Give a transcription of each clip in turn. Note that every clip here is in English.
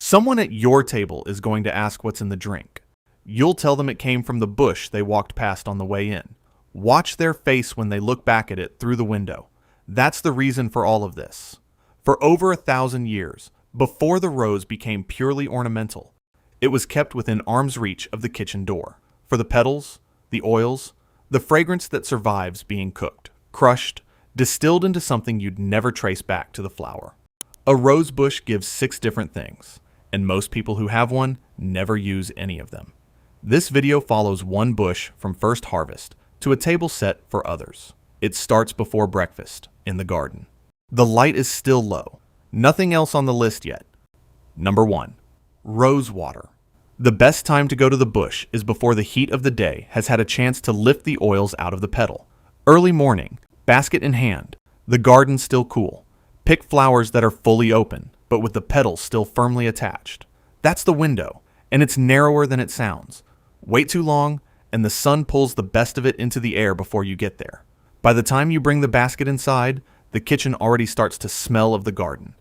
Someone at your table is going to ask what's in the drink. You'll tell them it came from the bush they walked past on the way in. Watch their face when they look back at it through the window. That's the reason for all of this. For over 1,000 years, before the rose became purely ornamental, it was kept within arm's reach of the kitchen door. For the petals, the oils, the fragrance that survives being cooked, crushed, distilled into something you'd never trace back to the flower. A rose bush gives 6 different things, and most people who have one never use any of them. This video follows one bush from first harvest to a table set for others. It starts before breakfast in the garden. The light is still low. Nothing else on the list yet. Number 1. Rose water. The best time to go to the bush is before the heat of the day has had a chance to lift the oils out of the petal. Early morning, basket in hand, the garden still cool. Pick flowers that are fully open, but with the petals still firmly attached. That's the window, and it's narrower than it sounds. Wait too long, and the sun pulls the best of it into the air before you get there. By the time you bring the basket inside, the kitchen already starts to smell of the garden.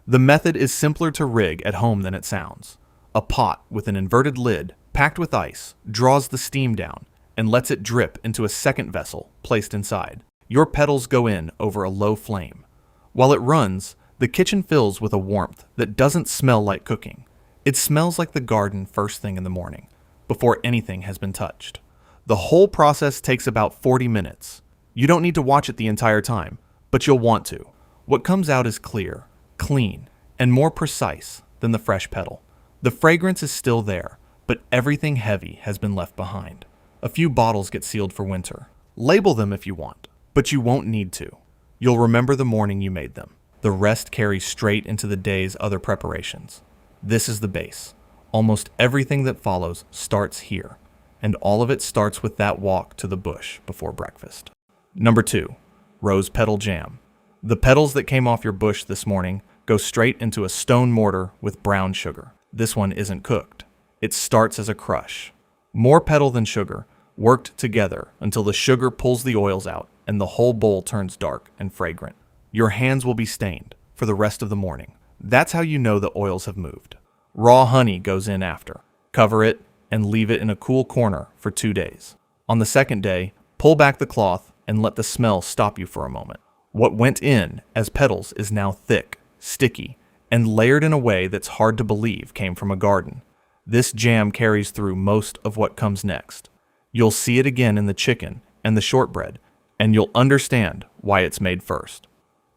The method is simpler to rig at home than it sounds. A pot with an inverted lid, packed with ice, draws the steam down and lets it drip into a second vessel placed inside. Your petals go in over a low flame. While it runs, the kitchen fills with a warmth that doesn't smell like cooking. It smells like the garden first thing in the morning, before anything has been touched. The whole process takes about 40 minutes. You don't need to watch it the entire time, but you'll want to. What comes out is clear, clean, and more precise than the fresh petal. The fragrance is still there, but everything heavy has been left behind. A few bottles get sealed for winter. Label them if you want, but you won't need to. You'll remember the morning you made them. The rest carries straight into the day's other preparations. This is the base. Almost everything that follows starts here, and all of it starts with that walk to the bush before breakfast. Number 2. Rose petal jam. The petals that came off your bush this morning go straight into a stone mortar with brown sugar. This one isn't cooked. It starts as a crush. More petal than sugar, worked together until the sugar pulls the oils out and the whole bowl turns dark and fragrant. Your hands will be stained for the rest of the morning. That's how you know the oils have moved. Raw honey goes in after. Cover it and leave it in a cool corner for 2 days. On the second day, pull back the cloth and let the smell stop you for a moment. What went in as petals is now thick, sticky, and layered in a way that's hard to believe came from a garden. This jam carries through most of what comes next. You'll see it again in the chicken and the shortbread, and you'll understand why it's made first.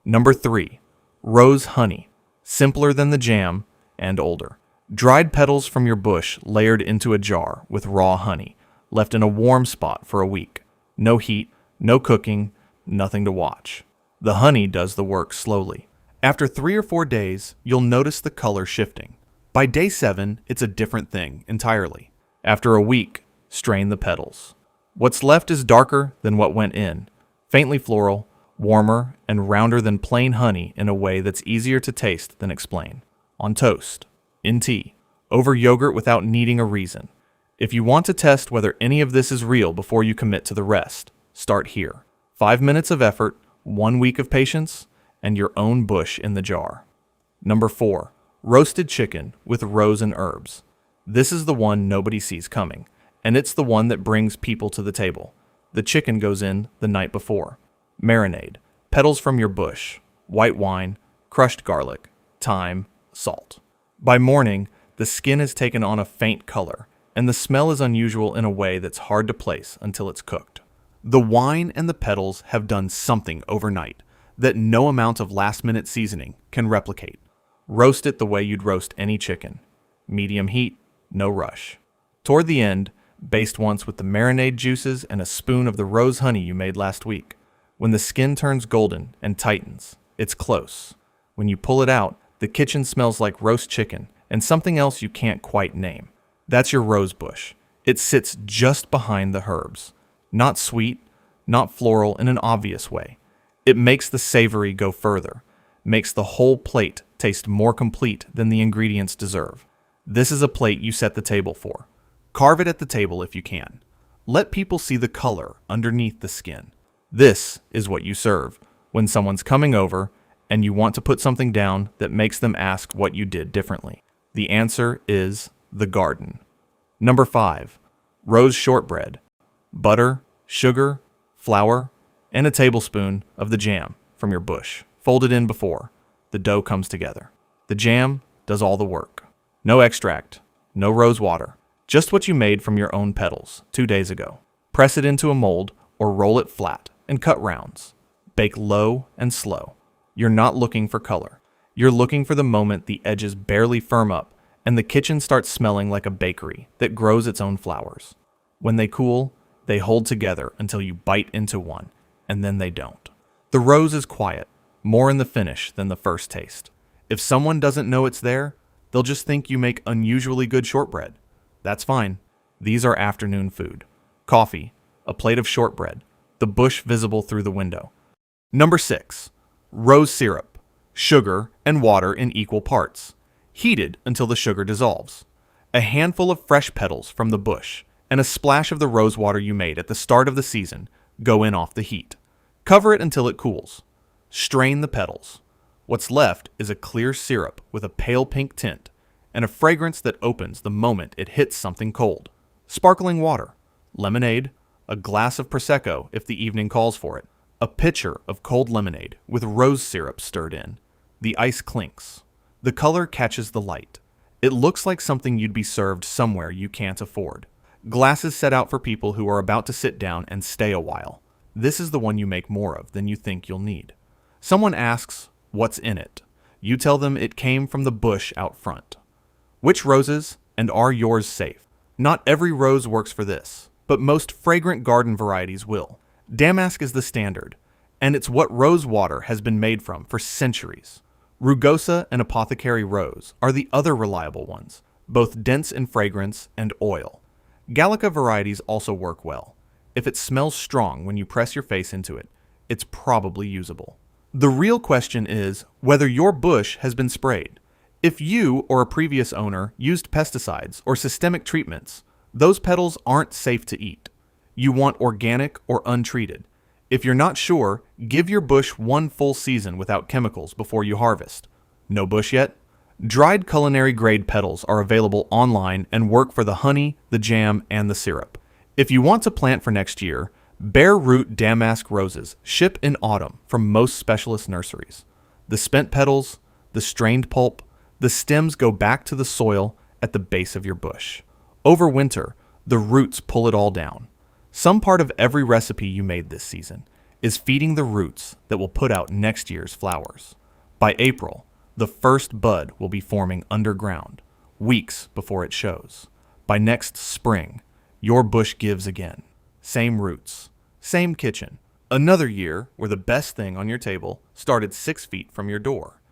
Number 3. Rose honey. Simpler than the jam and older. Dried petals from your bush layered into a jar with raw honey, left in a warm spot for a week. No heat, no cooking, nothing to watch. The honey does the work slowly. After 3 or 4 days, you'll notice the color shifting. By day 7, it's a different thing entirely. After a week, strain the petals. What's left is darker than what went in, faintly floral, warmer, and rounder than plain honey in a way that's easier to taste than explain. On toast, in tea, over yogurt without needing a reason. If you want to test whether any of this is real before you commit to the rest, start here. 5 minutes of effort, 1 week of patience, and your own bush in the jar. Number 4. Roasted chicken with rose and herbs. This is the one nobody sees coming, and it's the one that brings people to the table. The chicken goes in the night before. Marinade, petals from your bush, white wine, crushed garlic, thyme, salt. By morning, the skin has taken on a faint color, and the smell is unusual in a way that's hard to place until it's cooked. The wine and the petals have done something overnight that no amount of last-minute seasoning can replicate. Roast it the way you'd roast any chicken. Medium heat, no rush. Toward the end, baste once with the marinade juices and a spoon of the rose honey you made last week. When the skin turns golden and tightens, it's close. When you pull it out, the kitchen smells like roast chicken and something else you can't quite name. That's your rose bush. It sits just behind the herbs. Not sweet, not floral in an obvious way. It makes the savory go further, makes the whole plate taste more complete than the ingredients deserve. This is a plate you set the table for. Carve it at the table if you can. Let people see the color underneath the skin. This is what you serve when someone's coming over and you want to put something down that makes them ask what you did differently. The answer is the garden. Number 5. Rose shortbread. Butter, sugar, flour, and a tablespoon of the jam from your bush, folded in before the dough comes together. The jam does all the work. No extract, no rose water, just what you made from your own petals 2 days ago. Press it into a mold or roll it flat and cut rounds. Bake low and slow. You're not looking for color. You're looking for the moment the edges barely firm up and the kitchen starts smelling like a bakery that grows its own flowers. When they cool, they hold together until you bite into one, and then they don't. The rose is quiet, more in the finish than the first taste. If someone doesn't know it's there, they'll just think you make unusually good shortbread. That's fine. These are afternoon food. Coffee, a plate of shortbread, the bush visible through the window. Number 6. Rose syrup, sugar and water in equal parts, heated until the sugar dissolves. A handful of fresh petals from the bush and a splash of the rose water you made at the start of the season go in off the heat. Cover it until it cools. Strain the petals. What's left is a clear syrup with a pale pink tint and a fragrance that opens the moment it hits something cold. Sparkling water, lemonade, a glass of Prosecco if the evening calls for it, a pitcher of cold lemonade with rose syrup stirred in. The ice clinks. The color catches the light. It looks like something you'd be served somewhere you can't afford. Glasses set out for people who are about to sit down and stay a while. This is the one you make more of than you think you'll need. Someone asks, what's in it? You tell them it came from the bush out front. Which roses, and are yours safe? Not every rose works for this, but most fragrant garden varieties will. Damask is the standard, and it's what rose water has been made from for centuries. Rugosa and apothecary rose are the other reliable ones, both dense in fragrance and oil. Gallica varieties also work well. If it smells strong when you press your face into it, it's probably usable. The real question is whether your bush has been sprayed. If you or a previous owner used pesticides or systemic treatments, those petals aren't safe to eat. You want organic or untreated. If you're not sure, give your bush one full season without chemicals before you harvest. No bush yet? Dried culinary grade petals are available online and work for the honey, the jam, and the syrup. If you want to plant for next year, bare root damask roses ship in autumn from most specialist nurseries. The spent petals, the strained pulp, the stems go back to the soil at the base of your bush. Over winter, the roots pull it all down. Some part of every recipe you made this season is feeding the roots that will put out next year's flowers. By April, the first bud will be forming underground, weeks before it shows. By next spring, your bush gives again. Same roots, same kitchen. Another year where the best thing on your table started 6 feet from your door.